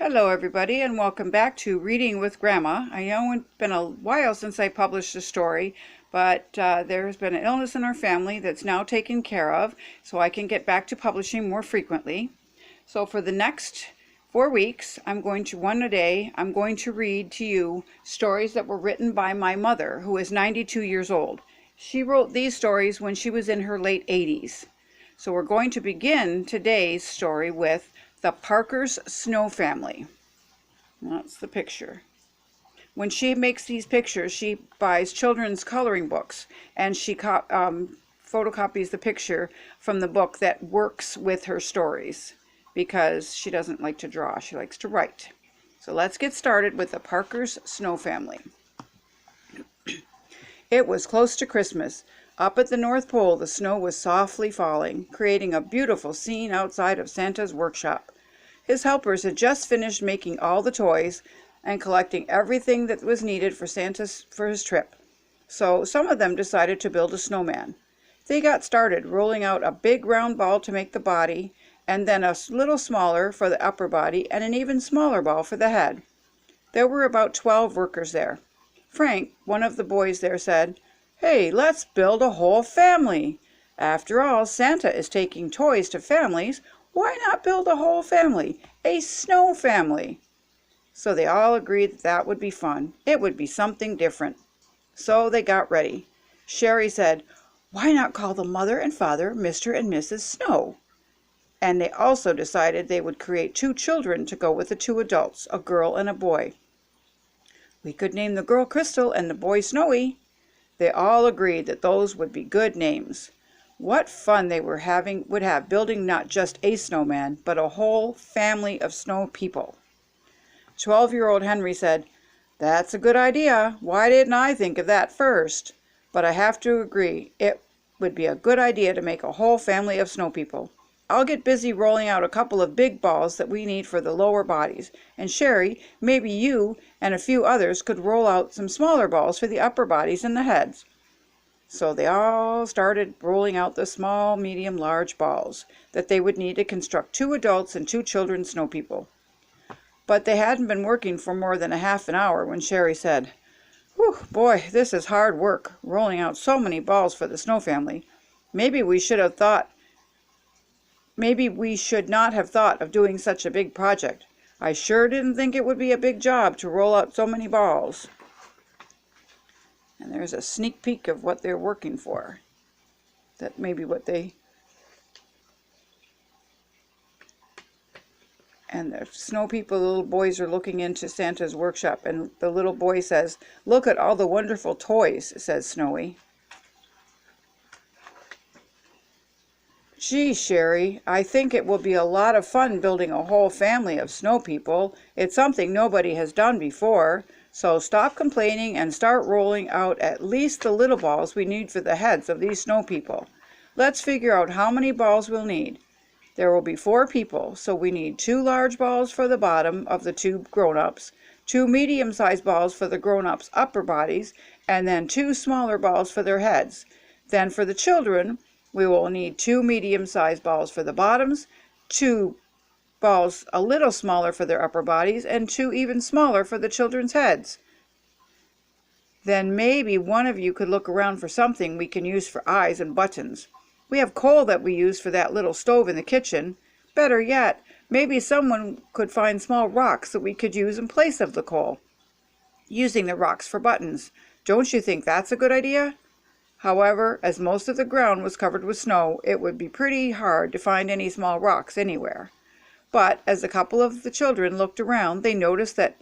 Hello everybody and welcome back to Reading with Grandma. I know it's been a while since I published a story, but there's been an illness in our family that's now taken care of, so I can get back to publishing more frequently. So for the next 4 weeks, one a day, I'm going to read to you stories that were written by my mother, who is 92 years old. She wrote these stories when she was in her late 80s. So we're going to begin today's story with The Parker's Snow Family. That's the picture. When she makes these pictures, she buys children's coloring books, and she photocopies the picture from the book that works with her stories, because she doesn't like to draw, she likes to write. So let's get started with The Parker's Snow Family. It was close to Christmas. Up at the North Pole, the snow was softly falling, creating a beautiful scene outside of Santa's workshop. His helpers had just finished making all the toys and collecting everything that was needed for his trip. So some of them decided to build a snowman. They got started rolling out a big round ball to make the body, and then a little smaller for the upper body, and an even smaller ball for the head. There were about 12 workers there. Frank, one of the boys there, said, "Hey, let's build a whole family. After all, Santa is taking toys to families. Why not build a whole family, a snow family?" So they all agreed that would be fun. It would be something different. So they got ready. Sherry said, "Why not call the mother and father Mr. and Mrs. Snow?" And they also decided they would create 2 children to go with the 2 adults, a girl and a boy. "We could name the girl Crystal and the boy Snowy." They all agreed that those would be good names. What fun they would have building not just a snowman, but a whole family of snow people. 12-year-old Henry said, "That's a good idea. Why didn't I think of that first? But I have to agree, it would be a good idea to make a whole family of snow people. I'll get busy rolling out a couple of big balls that we need for the lower bodies, and Sherry, maybe you and a few others could roll out some smaller balls for the upper bodies and the heads." So they all started rolling out the small, medium, large balls that they would need to construct 2 adults and 2 children snow people. But they hadn't been working for more than a half an hour when Sherry said, "Whew, boy, this is hard work, rolling out so many balls for the snow family. Maybe we should not have thought of doing such a big project. I sure didn't think it would be a big job to roll out so many balls." And there's a sneak peek of what they're working for. That may be what they... And the snow people, the little boys, are looking into Santa's workshop, and the little boy says, "Look at all the wonderful toys," says Snowy. "Gee, Sherry, I think it will be a lot of fun building a whole family of snow people. It's something nobody has done before. So stop complaining and start rolling out at least the little balls we need for the heads of these snow people. Let's figure out how many balls we'll need. There will be 4 people, so we need 2 large balls for the bottom of the 2 grown-ups, 2 medium-sized balls for the grown-ups' upper bodies, and then 2 smaller balls for their heads. Then for the children, we will need 2 medium-sized balls for the bottoms, 2 balls a little smaller for their upper bodies, and 2 even smaller for the children's heads. Then maybe one of you could look around for something we can use for eyes and buttons. We have coal that we use for that little stove in the kitchen. Better yet, maybe someone could find small rocks that we could use in place of the coal, using the rocks for buttons. Don't you think that's a good idea?" However, as most of the ground was covered with snow, it would be pretty hard to find any small rocks anywhere. But as a couple of the children looked around, they noticed that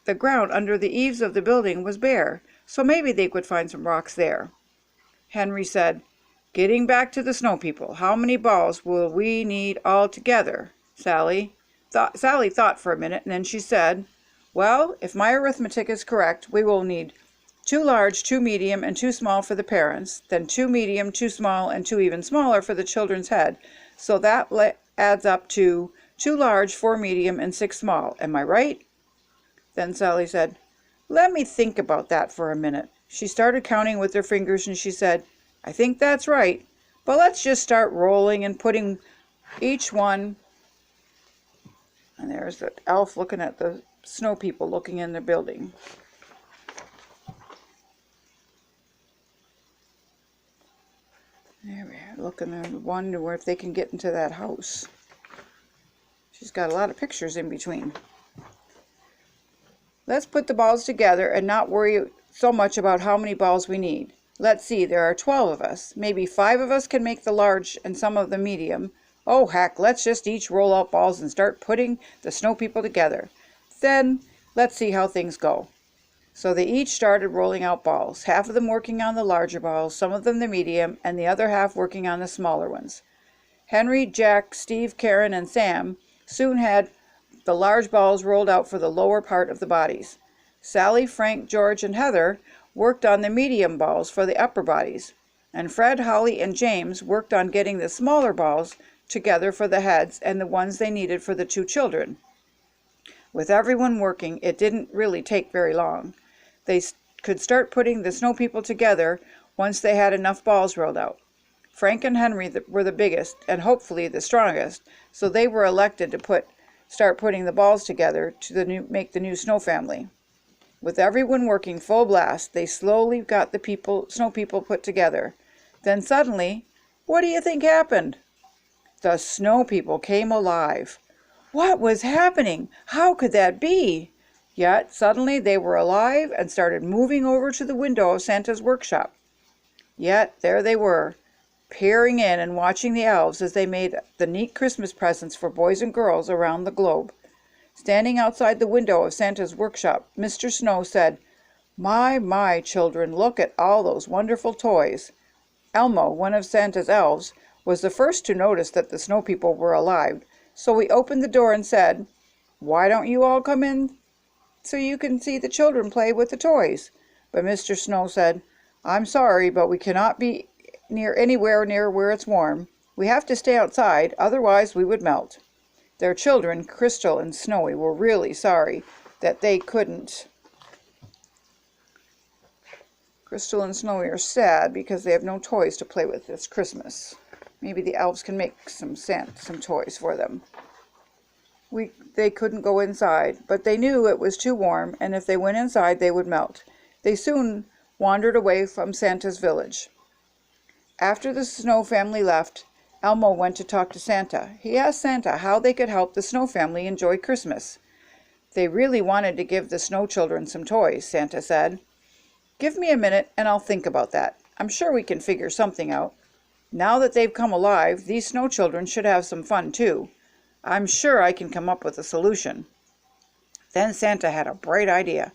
the ground under the eaves of the building was bare, so maybe they could find some rocks there. Henry said, "Getting back to the snow people, how many balls will we need altogether, Sally?" Sally thought for a minute, and then she said, "Well, if my arithmetic is correct, we will need 2 large, 2 medium, and 2 small for the parents, then 2 medium, 2 small, and 2 even smaller for the children's head. So that adds up to 2 large, 4 medium, and 6 small. Am I right?" Then Sally said, "Let me think about that for a minute." She started counting with her fingers, and she said, "I think that's right. But let's just start rolling and putting each one..." And there's the elf looking at the snow people looking in the building. There we are, looking and wonder if they can get into that house. She's got a lot of pictures in between. Let's put the balls together and not worry so much about how many balls we need. Let's see, there are 12 of us. Maybe 5 of us can make the large and some of the medium. Oh heck, let's just each roll out balls and start putting the snow people together. Then, let's see how things go. So they each started rolling out balls, half of them working on the larger balls, some of them the medium, and the other half working on the smaller ones. Henry, Jack, Steve, Karen, and Sam soon had the large balls rolled out for the lower part of the bodies. Sally, Frank, George, and Heather worked on the medium balls for the upper bodies, and Fred, Holly, and James worked on getting the smaller balls together for the heads and the ones they needed for the 2 children. With everyone working, it didn't really take very long. They could start putting the snow people together once they had enough balls rolled out. Frank and Henry were the biggest and hopefully the strongest, so they were elected to start putting the balls together to make the new snow family. With everyone working full blast, they slowly got the snow people put together. Then suddenly, what do you think happened? The snow people came alive. What was happening? How could that be? Yet suddenly they were alive and started moving over to the window of Santa's workshop. Yet there they were, peering in and watching the elves as they made the neat Christmas presents for boys and girls around the globe. Standing outside the window of Santa's workshop, Mr. Snow said, My, children, look at all those wonderful toys." Elmo, one of Santa's elves, was the first to notice that the snow people were alive, so he opened the door and said, "Why don't you all come in so you can see the children play with the toys?" But Mr. Snow said, "I'm sorry, but we cannot be anywhere near where it's warm. We have to stay outside, otherwise we would melt." Their children, Crystal and Snowy, were really sorry that they couldn't. Crystal and Snowy are sad because they have no toys to play with this Christmas. Maybe the elves can make some toys for them. They couldn't go inside, but they knew it was too warm, and if they went inside they would melt. They soon wandered away from Santa's village. After the Snow family left, Elmo went to talk to Santa. He asked Santa how they could help the Snow family enjoy Christmas. They really wanted to give the Snow children some toys, Santa said. "Give me a minute and I'll think about that. I'm sure we can figure something out. Now that they've come alive, these Snow children should have some fun too. I'm sure I can come up with a solution." Then Santa had a bright idea.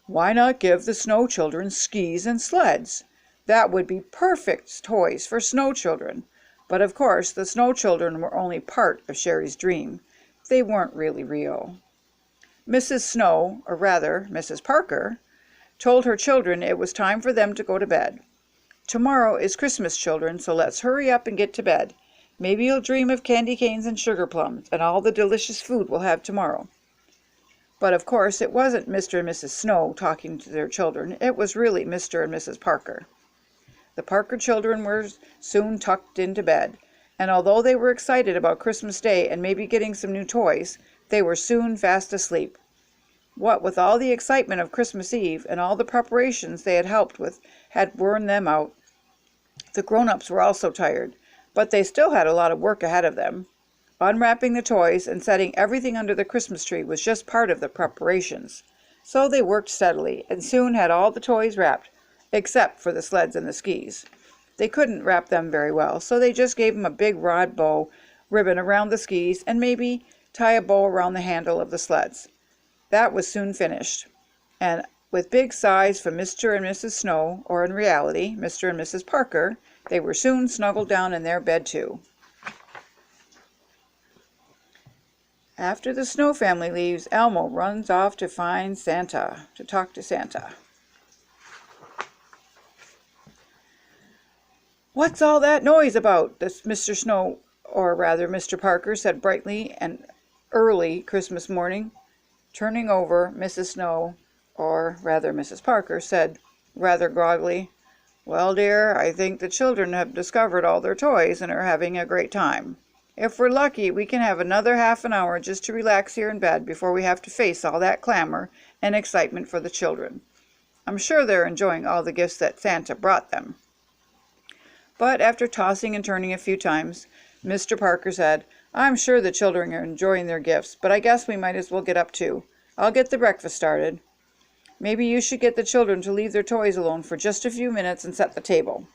Why not give the Snow children skis and sleds? That would be perfect toys for Snow children. But of course, the Snow children were only part of Sherry's dream. They weren't really real. Mrs. Snow, or rather Mrs. Parker, told her children it was time for them to go to bed. "Tomorrow is Christmas, children, so let's hurry up and get to bed. Maybe you'll dream of candy canes and sugar plums and all the delicious food we'll have tomorrow." But of course it wasn't Mr. and Mrs. Snow talking to their children. It was really Mr. and Mrs. Parker. The Parker children were soon tucked into bed, and although they were excited about Christmas Day and maybe getting some new toys, they were soon fast asleep. What with all the excitement of Christmas Eve and all the preparations they had helped with had worn them out. The grown-ups were also tired, but they still had a lot of work ahead of them. Unwrapping the toys and setting everything under the Christmas tree was just part of the preparations. So they worked steadily and soon had all the toys wrapped, except for the sleds and the skis. They couldn't wrap them very well, so they just gave them a big rod bow ribbon around the skis and maybe tie a bow around the handle of the sleds. That was soon finished, and with big sighs from Mr. and Mrs. Snow, or in reality, Mr. and Mrs. Parker, they were soon snuggled down in their bed too. After the Snow family leaves, Elmo runs off to find Santa, to talk to Santa. "What's all that noise about?" Mr. Snow, or rather Mr. Parker, said brightly and early Christmas morning. Turning over, Mrs. Snow, or rather Mrs. Parker, said rather groggily, "Well, dear, I think the children have discovered all their toys and are having a great time." If we're lucky, we can have another half an hour just to relax here in bed before we have to face all that clamor and excitement for the children. I'm sure they're enjoying all the gifts that Santa brought them." But after tossing and turning a few times, Mr. Parker said, "I'm sure the children are enjoying their gifts, but I guess we might as well get up too. I'll get the breakfast started. Maybe you should get the children to leave their toys alone for just a few minutes and set the table."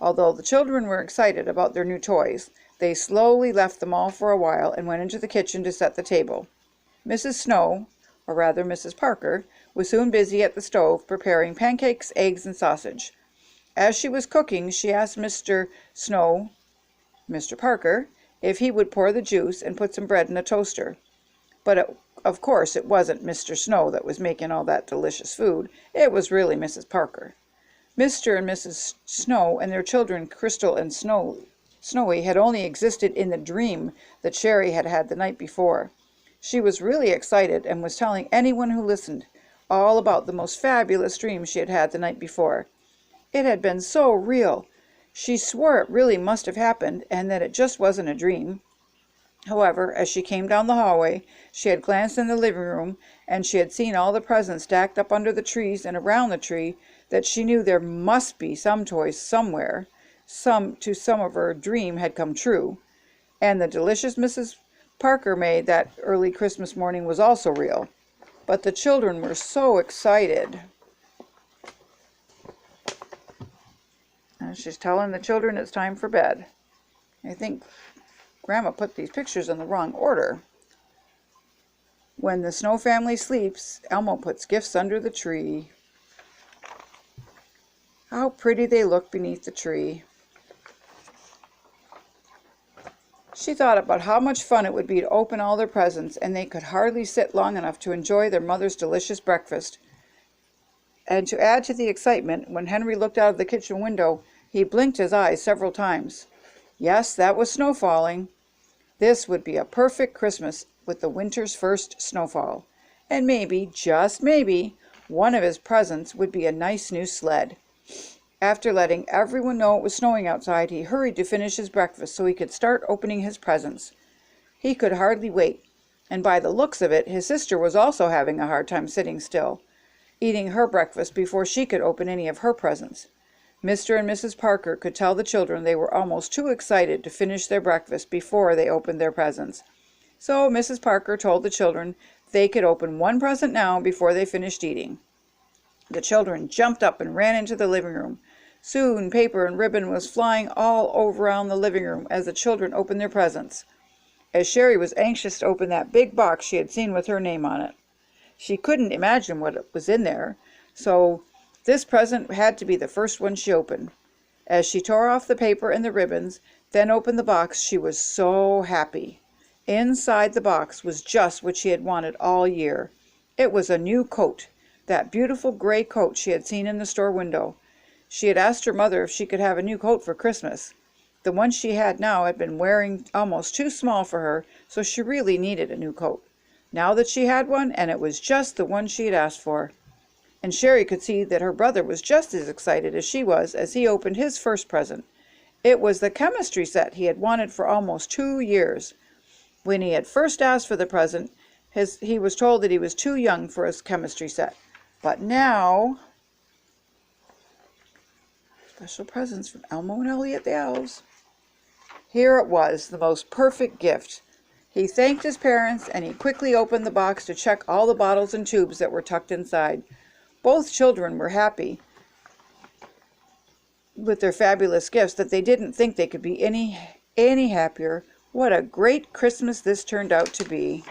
Although the children were excited about their new toys, they slowly left them all for a while and went into the kitchen to set the table. Mrs. Snow, or rather Mrs. Parker, was soon busy at the stove preparing pancakes, eggs, and sausage. As she was cooking, she asked Mr. Parker, if he would pour the juice and put some bread in a toaster. But of course it wasn't Mr. Snow that was making all that delicious food. It was really Mrs. Parker. Mr. and Mrs. Snow and their children Crystal and Snowy had only existed in the dream that Sherry had had the night before. She was really excited and was telling anyone who listened all about the most fabulous dream she had had the night before. It had been so real. She swore it really must have happened and that it just wasn't a dream. However, as she came down the hallway, she had glanced in the living room and she had seen all the presents stacked up under the trees and around the tree, that she knew there must be some toys somewhere. Some of her dream had come true. And the delicious Mrs. Parker made that early Christmas morning was also real. But the children were so excited. And she's telling the children it's time for bed. I think Grandma put these pictures in the wrong order. When the Snow family sleeps, Elmo puts gifts under the tree. How pretty they look beneath the tree. She thought about how much fun it would be to open all their presents, and they could hardly sit long enough to enjoy their mother's delicious breakfast. And to add to the excitement, when Henry looked out of the kitchen window, he blinked his eyes several times. Yes, that was snow falling. This would be a perfect Christmas with the winter's first snowfall. And maybe, just maybe, one of his presents would be a nice new sled. After letting everyone know it was snowing outside, he hurried to finish his breakfast so he could start opening his presents. He could hardly wait, and by the looks of it, his sister was also having a hard time sitting still, eating her breakfast before she could open any of her presents. Mr. and Mrs. Parker could tell the children they were almost too excited to finish their breakfast before they opened their presents. So Mrs. Parker told the children they could open one present now before they finished eating. The children jumped up and ran into the living room. Soon paper and ribbon was flying all around the living room as the children opened their presents. As Sherry was anxious to open that big box she had seen with her name on it. She couldn't imagine what was in there, so this present had to be the first one she opened. As she tore off the paper and the ribbons, then opened the box, she was so happy. Inside the box was just what she had wanted all year. It was a new coat, that beautiful gray coat she had seen in the store window. She had asked her mother if she could have a new coat for Christmas. The one she had now had been wearing almost too small for her, so she really needed a new coat. Now that she had one, and it was just the one she had asked for. And Sherry could see that her brother was just as excited as she was as he opened his first present. It was the chemistry set he had wanted for almost 2 years. When he had first asked for the present, he was told that he was too young for his chemistry set. But now, special presents from Elmo and Elliot the Elves. Here it was, the most perfect gift. He thanked his parents, and he quickly opened the box to check all the bottles and tubes that were tucked inside. Both children were happy with their fabulous gifts that they didn't think they could be any happier. What a great Christmas this turned out to be.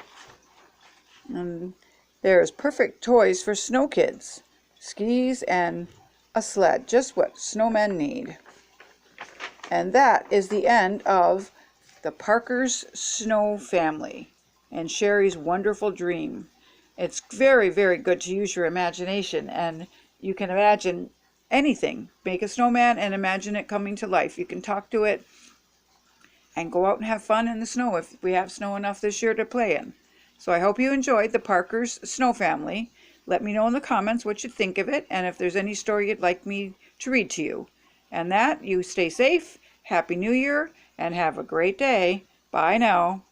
And there's perfect toys for snow kids. Skis and a sled, just what snowmen need. And that is the end of the Parker's Snow Family and Sherry's Wonderful Dream. It's very, very good to use your imagination, and you can imagine anything. Make a snowman and imagine it coming to life. You can talk to it and go out and have fun in the snow if we have snow enough this year to play in. So I hope you enjoyed the Parker's Snow Family. Let me know in the comments what you think of it, and if there's any story you'd like me to read to you. And that, you stay safe, Happy New Year, and have a great day. Bye now.